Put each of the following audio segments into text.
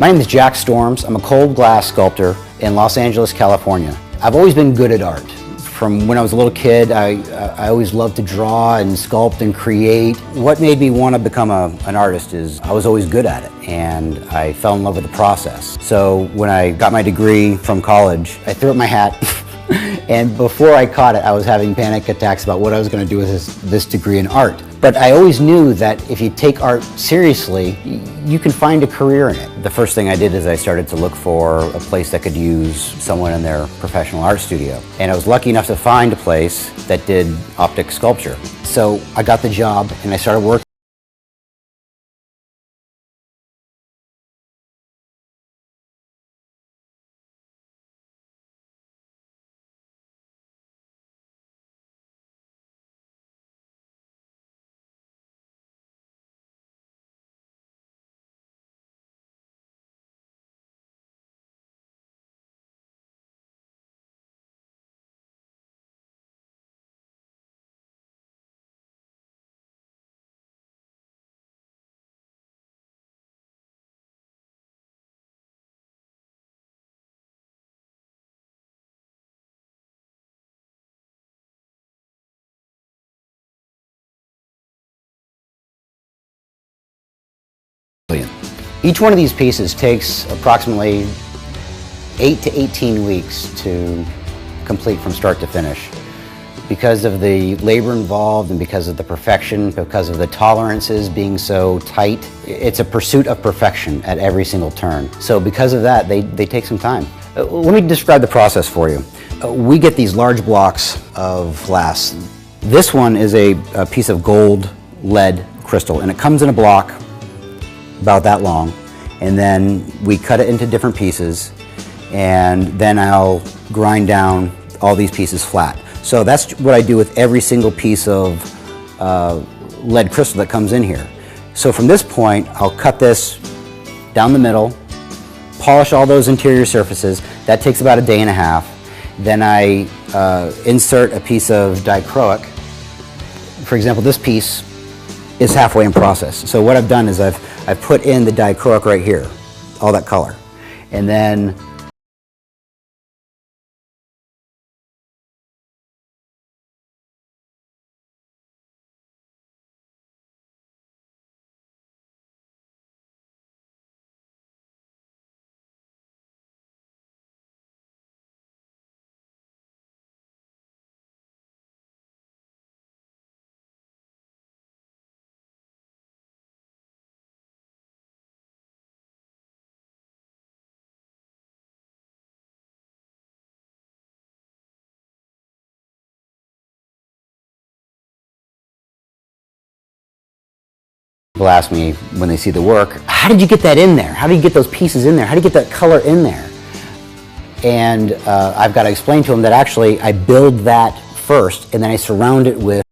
My name is Jack Storms. I'm a cold glass sculptor in Los Angeles, California. I've always been good at art. From when I was a little kid, I always loved to draw and sculpt and create. What made me want to become an artist is I was always good at it, and I fell in love with the process. So when I got my degree from college, I threw up my hat. And before I caught it, I was having panic attacks about what I was going to do with this degree in art. But I always knew that if you take art seriously, you can find a career in it. The first thing I did is I started to look for a place that could use someone in their professional art studio. And I was lucky enough to find a place that did optic sculpture. So I got the job and I started working. Each one of these pieces takes approximately 8 to 18 weeks to complete from start to finish. Because of the labor involved and because of the perfection, because of the tolerances being so tight, it's a pursuit of perfection at every single turn. So because of that, they take some time. Let me describe the process for you. We get these large blocks of glass. This one is a piece of gold lead crystal, and it comes in a block about that long, and then we cut it into different pieces, and then I'll grind down all these pieces flat. So that's what I do with every single piece of lead crystal that comes in here. So from this point, I'll cut this down the middle, polish all those interior surfaces. That takes about a day and a half. Then I insert a piece of dichroic. For example, this piece is halfway in process. So what I've done is I've put in the dichroic right here, all that color. And then people ask me when they see the work, how did you get that in there? How do you get those pieces in there? How do you get that color in there? And I've got to explain to them that actually I build that first and then I surround it with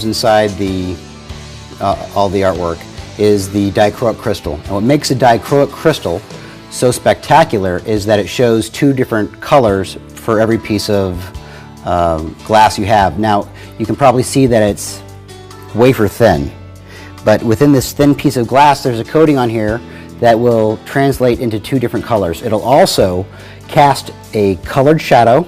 inside all the artwork is the dichroic crystal. And what makes a dichroic crystal so spectacular is that it shows two different colors for every piece of glass you have. Now, you can probably see that it's wafer thin, but within this thin piece of glass, there's a coating on here that will translate into two different colors. It'll also cast a colored shadow,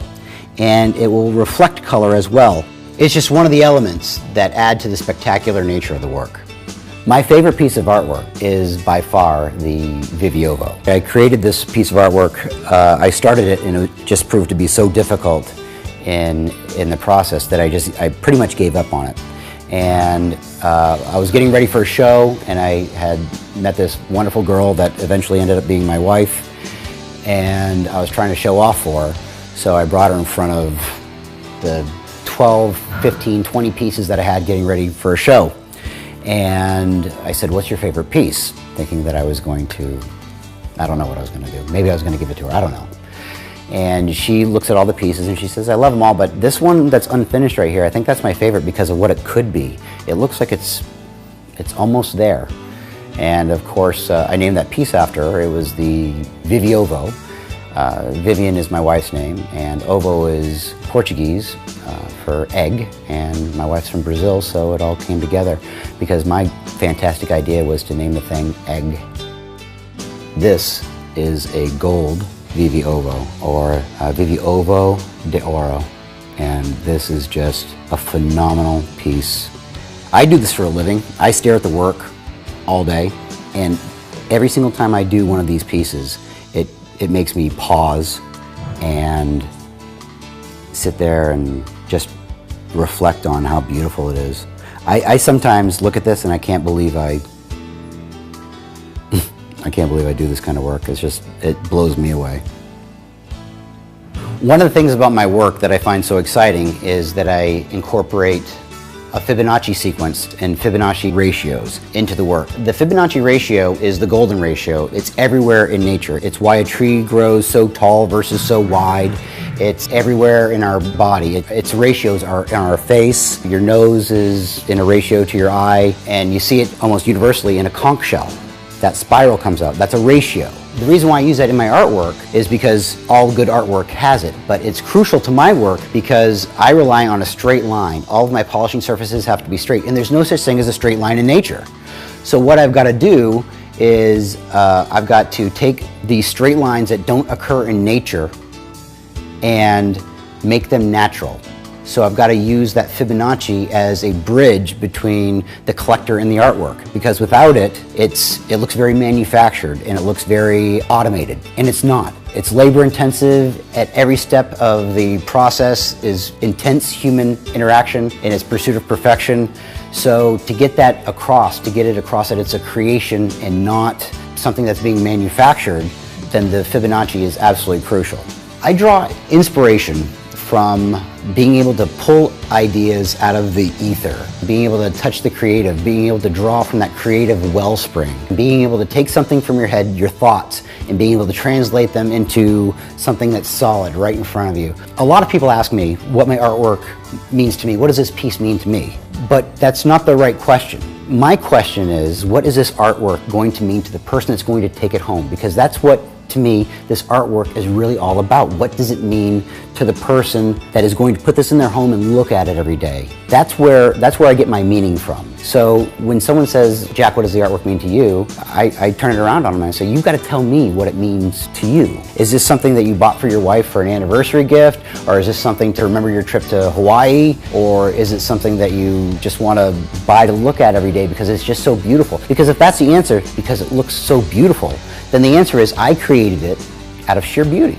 and it will reflect color as well. It's just one of the elements that add to the spectacular nature of the work. My favorite piece of artwork is by far the Viviovo. I created this piece of artwork, I started it and it just proved to be so difficult in the process that I pretty much gave up on it. And I was getting ready for a show and I had met this wonderful girl that eventually ended up being my wife, and I was trying to show off for her. So I brought her in front of the 12, 15, 20 pieces that I had getting ready for a show. And I said, what's your favorite piece? Thinking that I was going to, I don't know what I was going to do. Maybe I was going to give it to her, I don't know. And she looks at all the pieces and she says, I love them all, but this one that's unfinished right here, I think that's my favorite because of what it could be. It looks like it's almost there. And of course, I named that piece after her. It was the Viviovo. Vivian is my wife's name, and ovo is Portuguese for egg, and my wife's from Brazil, so it all came together because my fantastic idea was to name the thing Egg. This is a gold Viviovo, or Viviovo de Oro, and this is just a phenomenal piece. I do this for a living. I stare at the work all day, and every single time I do one of these pieces, it makes me pause and sit there and just reflect on how beautiful it is. I sometimes look at this and I can't believe I can't believe I do this kind of work. It blows me away. One of the things about my work that I find so exciting is that I incorporate a Fibonacci sequence and Fibonacci ratios into the work. The Fibonacci ratio is the golden ratio. It's everywhere in nature. It's why a tree grows so tall versus so wide. It's everywhere in our body. Its ratios are in our face. Your nose is in a ratio to your eye, and you see it almost universally in a conch shell. That spiral comes out. That's a ratio. The reason why I use that in my artwork is because all good artwork has it, but it's crucial to my work because I rely on a straight line. All of my polishing surfaces have to be straight, and there's no such thing as a straight line in nature. So what I've got to do is I've got to take these straight lines that don't occur in nature and make them natural. So I've got to use that Fibonacci as a bridge between the collector and the artwork, because without it, it looks very manufactured and it looks very automated, and it's not. It's labor intensive. At every step of the process is intense human interaction in its pursuit of perfection. So to get that across, to get it across that it's a creation and not something that's being manufactured, then the Fibonacci is absolutely crucial. I draw inspiration from being able to pull ideas out of the ether, being able to touch the creative, being able to draw from that creative wellspring, being able to take something from your head, your thoughts, and being able to translate them into something that's solid right in front of you. A lot of people ask me what my artwork means to me. What does this piece mean to me? But that's not the right question. My question is, what is this artwork going to mean to the person that's going to take it home? Because that's what, to me, this artwork is really all about. What does it mean to the person that is going to put this in their home and look at it every day? That's where I get my meaning from. So when someone says, Jack, what does the artwork mean to you? I turn it around on them and I say, you've got to tell me what it means to you. Is this something that you bought for your wife for an anniversary gift? Or is this something to remember your trip to Hawaii? Or is it something that you just want to buy to look at every day because it's just so beautiful? Because if that's the answer, because it looks so beautiful, then the answer is I created it out of sheer beauty.